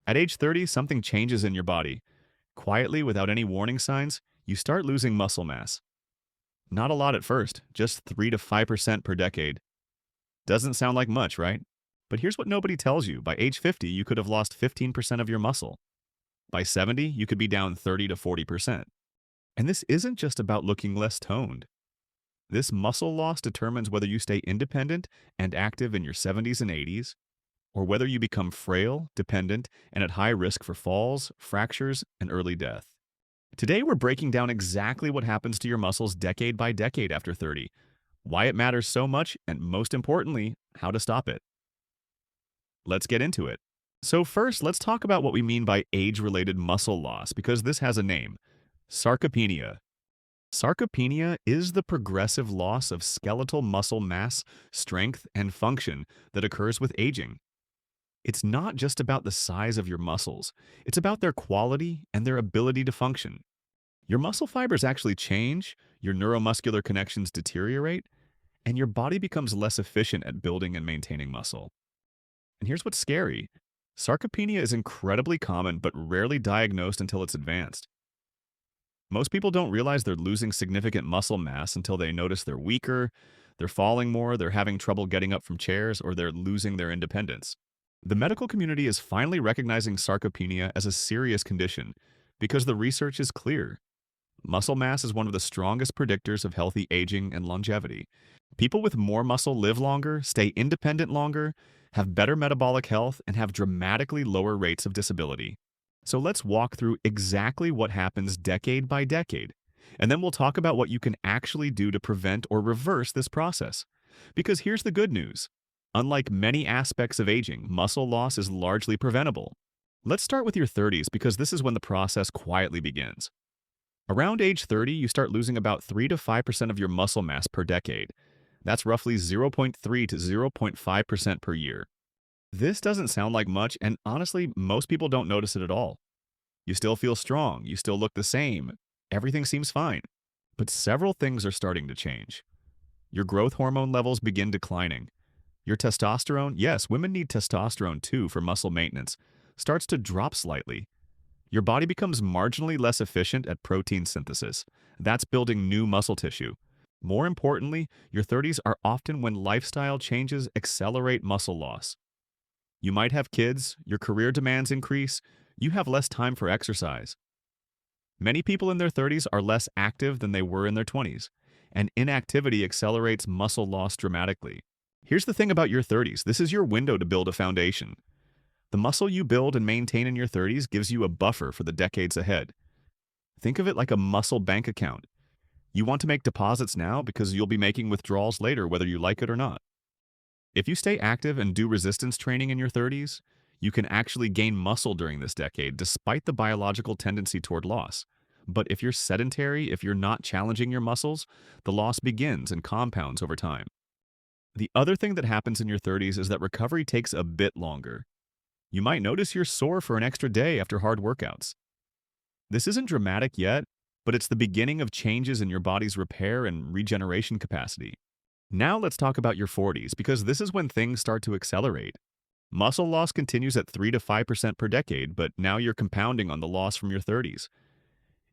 At age 30, something changes in your body. Quietly, without any warning signs, you start losing muscle mass. Not a lot at first, just 3 to 5% per decade. Doesn't sound like much, right? But here's what nobody tells you. By age 50, you could have lost 15% of your muscle. By 70, you could be down 30 to 40%. And this isn't just about looking less toned. This muscle loss determines whether you stay independent and active in your 70s and 80s, or whether you become frail, dependent, and at high risk for falls, fractures, and early death. Today, we're breaking down exactly what happens to your muscles decade by decade after 30, why it matters so much, and most importantly, how to stop it. Let's get into it. So first, let's talk about what we mean by age-related muscle loss, because this has a name: sarcopenia. Sarcopenia is the progressive loss of skeletal muscle mass, strength, and function that occurs with aging. It's not just about the size of your muscles, it's about their quality and their ability to function. Your muscle fibers actually change, your neuromuscular connections deteriorate, and your body becomes less efficient at building and maintaining muscle. And here's what's scary: sarcopenia is incredibly common but rarely diagnosed until it's advanced. Most people don't realize they're losing significant muscle mass until they notice they're weaker, they're falling more, they're having trouble getting up from chairs, or they're losing their independence. The medical community is finally recognizing sarcopenia as a serious condition because the research is clear. Muscle mass is one of the strongest predictors of healthy aging and longevity. People with more muscle live longer, stay independent longer, have better metabolic health, and have dramatically lower rates of disability. So let's walk through exactly what happens decade by decade, and then we'll talk about what you can actually do to prevent or reverse this process. Because here's the good news: unlike many aspects of aging, muscle loss is largely preventable. Let's start with your 30s because this is when the process quietly begins. Around age 30, you start losing about 3 to 5% of your muscle mass per decade. That's roughly 0.3 to 0.5% per year. This doesn't sound like much, and honestly, most people don't notice it at all. You still feel strong, you still look the same, everything seems fine. But several things are starting to change. Your growth hormone levels begin declining. Your testosterone, yes, women need testosterone too for muscle maintenance, starts to drop slightly. Your body becomes marginally less efficient at protein synthesis. That's building new muscle tissue. More importantly, your 30s are often when lifestyle changes accelerate muscle loss. You might have kids, your career demands increase, you have less time for exercise. Many people in their 30s are less active than they were in their 20s, and inactivity accelerates muscle loss dramatically. Here's the thing about your 30s: this is your window to build a foundation. The muscle you build and maintain in your 30s gives you a buffer for the decades ahead. Think of it like a muscle bank account. You want to make deposits now because you'll be making withdrawals later, whether you like it or not. If you stay active and do resistance training in your 30s, you can actually gain muscle during this decade despite the biological tendency toward loss. But if you're sedentary, if you're not challenging your muscles, the loss begins and compounds over time. The other thing that happens in your 30s is that recovery takes a bit longer. You might notice you're sore for an extra day after hard workouts. This isn't dramatic yet, but it's the beginning of changes in your body's repair and regeneration capacity. Now let's talk about your 40s, because this is when things start to accelerate. Muscle loss continues at 3 to 5% per decade, but now you're compounding on the loss from your 30s.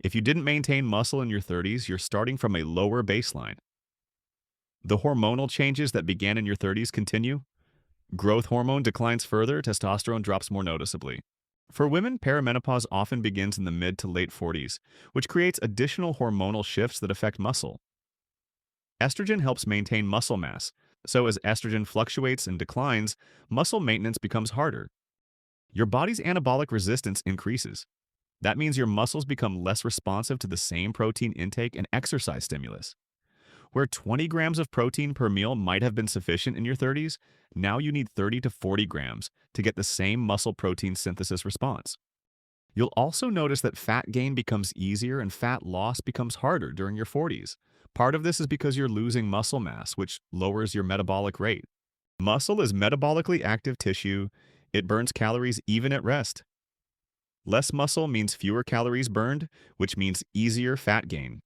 If you didn't maintain muscle in your 30s, you're starting from a lower baseline. The hormonal changes that began in your 30s continue. Growth hormone declines further, testosterone drops more noticeably. For women, perimenopause often begins in the mid to late 40s, which creates additional hormonal shifts that affect muscle. Estrogen helps maintain muscle mass, so as estrogen fluctuates and declines, muscle maintenance becomes harder. Your body's anabolic resistance increases. That means your muscles become less responsive to the same protein intake and exercise stimulus. Where 20 grams of protein per meal might have been sufficient in your 30s, now you need 30 to 40 grams to get the same muscle protein synthesis response. You'll also notice that fat gain becomes easier and fat loss becomes harder during your 40s. Part of this is because you're losing muscle mass, which lowers your metabolic rate. Muscle is metabolically active tissue. It burns calories even at rest. Less muscle means fewer calories burned, which means easier fat gain.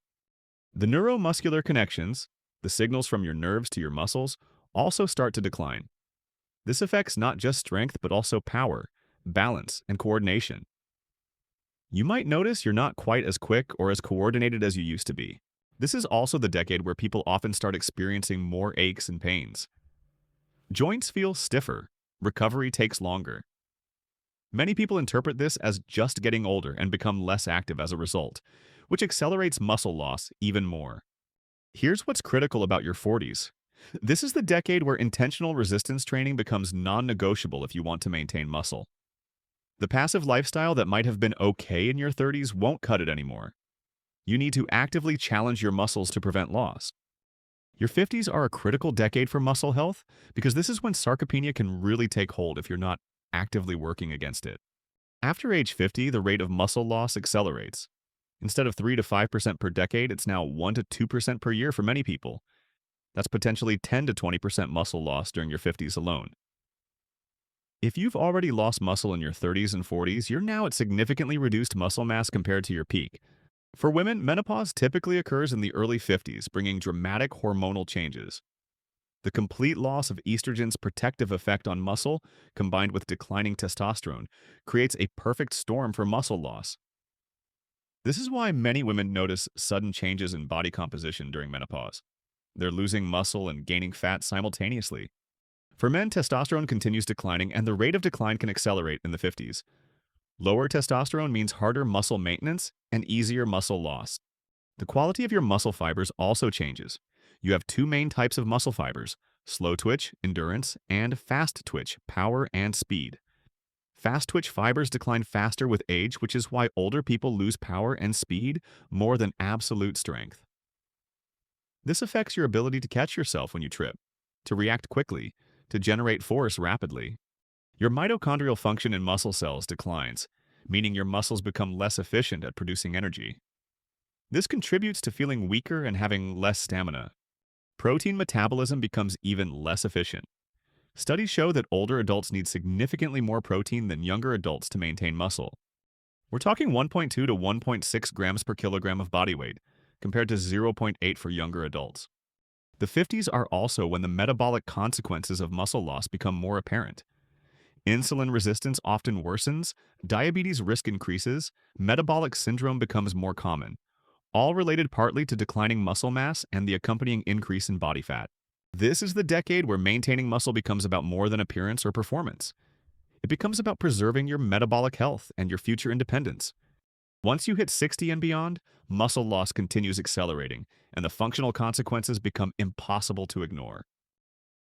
The neuromuscular connections, the signals from your nerves to your muscles, also start to decline. This affects not just strength but also power, balance, and coordination. You might notice you're not quite as quick or as coordinated as you used to be. This is also the decade where people often start experiencing more aches and pains. Joints feel stiffer. Recovery takes longer. Many people interpret this as just getting older and become less active as a result, which accelerates muscle loss even more. Here's what's critical about your 40s. This is the decade where intentional resistance training becomes non-negotiable if you want to maintain muscle. The passive lifestyle that might have been okay in your 30s won't cut it anymore. You need to actively challenge your muscles to prevent loss. Your 50s are a critical decade for muscle health because this is when sarcopenia can really take hold if you're not actively working against it. After age 50, the rate of muscle loss accelerates. Instead of 3 to 5% per decade, it's now 1 to 2% per year for many people. That's potentially 10 to 20% muscle loss during your 50s alone. If you've already lost muscle in your 30s and 40s, you're now at significantly reduced muscle mass compared to your peak. For women, menopause typically occurs in the early 50s, bringing dramatic hormonal changes. The complete loss of estrogen's protective effect on muscle, combined with declining testosterone, creates a perfect storm for muscle loss. This is why many women notice sudden changes in body composition during menopause. They're losing muscle and gaining fat simultaneously. For men, testosterone continues declining, and the rate of decline can accelerate in the 50s. Lower testosterone means harder muscle maintenance and easier muscle loss. The quality of your muscle fibers also changes. You have two main types of muscle fibers: slow twitch, endurance, and fast twitch, power and speed. Fast twitch fibers decline faster with age, which is why older people lose power and speed more than absolute strength. This affects your ability to catch yourself when you trip, to react quickly, to generate force rapidly. Your mitochondrial function in muscle cells declines, meaning your muscles become less efficient at producing energy. This contributes to feeling weaker and having less stamina. Protein metabolism becomes even less efficient. Studies show that older adults need significantly more protein than younger adults to maintain muscle. We're talking 1.2 to 1.6 grams per kilogram of body weight, compared to 0.8 for younger adults. The 50s are also when the metabolic consequences of muscle loss become more apparent. Insulin resistance often worsens, diabetes risk increases, metabolic syndrome becomes more common, all related partly to declining muscle mass and the accompanying increase in body fat. This is the decade where maintaining muscle becomes about more than appearance or performance. It becomes about preserving your metabolic health and your future independence. Once you hit 60 and beyond, muscle loss continues accelerating, and the functional consequences become impossible to ignore.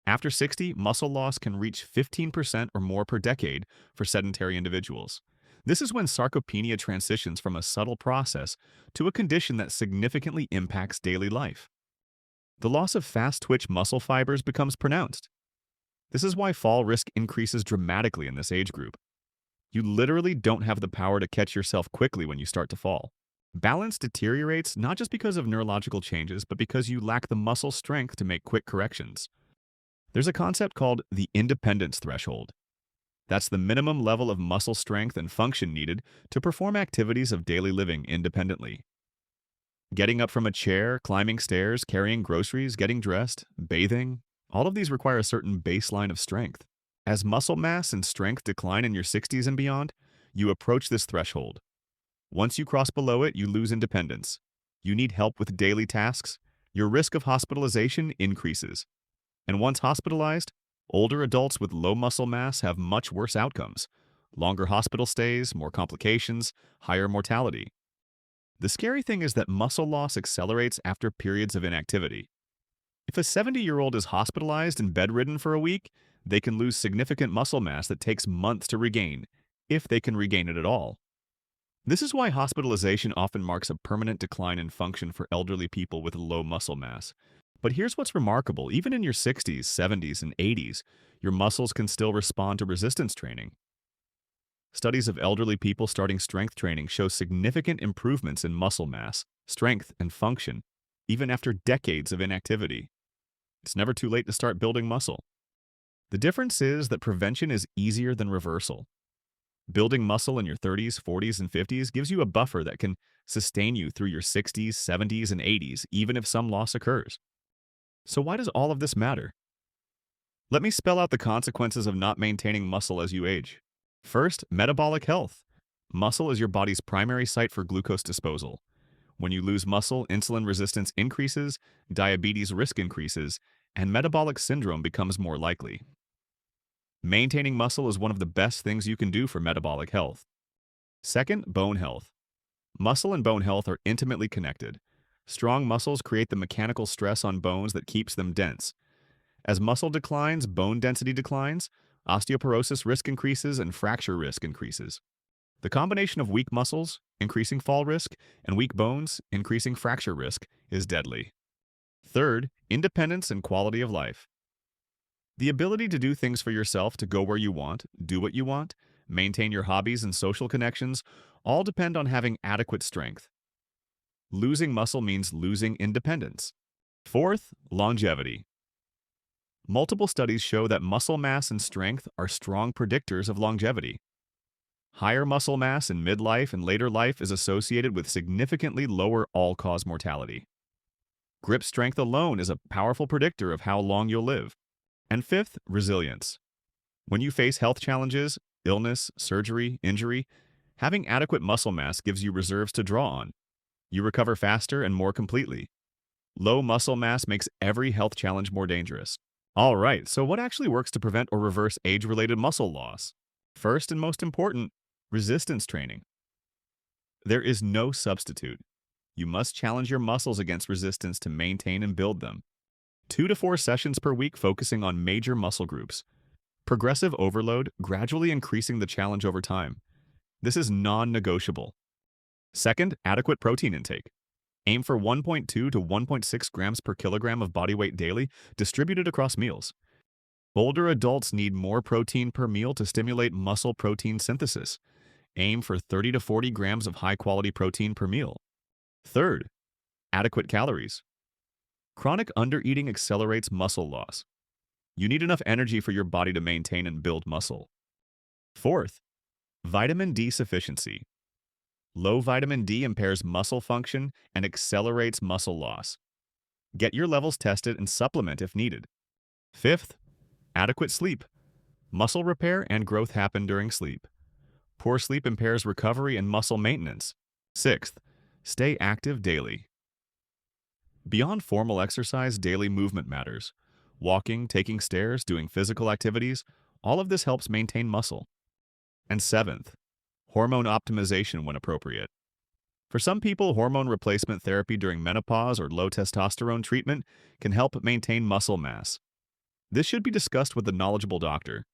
After 60, muscle loss can reach 15% or more per decade for sedentary individuals. This is when sarcopenia transitions from a subtle process to a condition that significantly impacts daily life. The loss of fast-twitch muscle fibers becomes pronounced. This is why fall risk increases dramatically in this age group. You literally don't have the power to catch yourself quickly when you start to fall. Balance deteriorates not just because of neurological changes, but because you lack the muscle strength to make quick corrections. There's a concept called the independence threshold. That's the minimum level of muscle strength and function needed to perform activities of daily living independently. Getting up from a chair, climbing stairs, carrying groceries, getting dressed, bathing, all of these require a certain baseline of strength. As muscle mass and strength decline in your 60s and beyond, you approach this threshold. Once you cross below it, you lose independence. You need help with daily tasks. Your risk of hospitalization increases. And once hospitalized, older adults with low muscle mass have much worse outcomes: longer hospital stays, more complications, higher mortality. The scary thing is that muscle loss accelerates after periods of inactivity. If a 70-year-old is hospitalized and bedridden for a week, they can lose significant muscle mass that takes months to regain, if they can regain it at all. This is why hospitalization often marks a permanent decline in function for elderly people with low muscle mass. But here's what's remarkable: even in your 60s, 70s, and 80s, your muscles can still respond to resistance training. Studies of elderly people starting strength training show significant improvements in muscle mass, strength, and function, even after decades of inactivity. It's never too late to start building muscle. The difference is that prevention is easier than reversal. Building muscle in your 30s, 40s, and 50s gives you a buffer that can sustain you through your 60s, 70s, and 80s, even if some loss occurs. So why does all of this matter? Let me spell out the consequences of not maintaining muscle as you age. First, metabolic health. Muscle is your body's primary site for glucose disposal. When you lose muscle, insulin resistance increases, diabetes risk increases, and metabolic syndrome becomes more likely. Maintaining muscle is one of the best things you can do for metabolic health. Second, bone health. Muscle and bone health are intimately connected. Strong muscles create the mechanical stress on bones that keeps them dense. As muscle declines, bone density declines, osteoporosis risk increases, and fracture risk increases. The combination of weak muscles, increasing fall risk, and weak bones, increasing fracture risk, is deadly. Third, independence and quality of life. The ability to do things for yourself, to go where you want, do what you want, maintain your hobbies and social connections, all depend on having adequate strength. Losing muscle means losing independence. Fourth, longevity. Multiple studies show that muscle mass and strength are strong predictors of longevity. Higher muscle mass in midlife and later life is associated with significantly lower all-cause mortality. Grip strength alone is a powerful predictor of how long you'll live. And fifth, resilience. When you face health challenges, illness, surgery, injury, having adequate muscle mass gives you reserves to draw on. You recover faster and more completely. Low muscle mass makes every health challenge more dangerous. All right, so what actually works to prevent or reverse age-related muscle loss? First and most important, resistance training. There is no substitute. You must challenge your muscles against resistance to maintain and build them. 2 to 4 sessions per week focusing on major muscle groups. Progressive overload, gradually increasing the challenge over time. This is non-negotiable. Second, adequate protein intake. Aim for 1.2 to 1.6 grams per kilogram of body weight daily, distributed across meals. Older adults need more protein per meal to stimulate muscle protein synthesis. Aim for 30 to 40 grams of high-quality protein per meal. Third, adequate calories. Chronic undereating accelerates muscle loss. You need enough energy for your body to maintain and build muscle. Fourth, vitamin D sufficiency. Low vitamin D impairs muscle function and accelerates muscle loss. Get your levels tested and supplement if needed. Fifth, adequate sleep. Muscle repair and growth happen during sleep. Poor sleep impairs recovery and muscle maintenance. Sixth, stay active daily. Beyond formal exercise, daily movement matters. Walking, taking stairs, doing physical activities, all of this helps maintain muscle. And seventh, hormone optimization when appropriate. For some people, hormone replacement therapy during menopause or low testosterone treatment can help maintain muscle mass. This should be discussed with a knowledgeable doctor.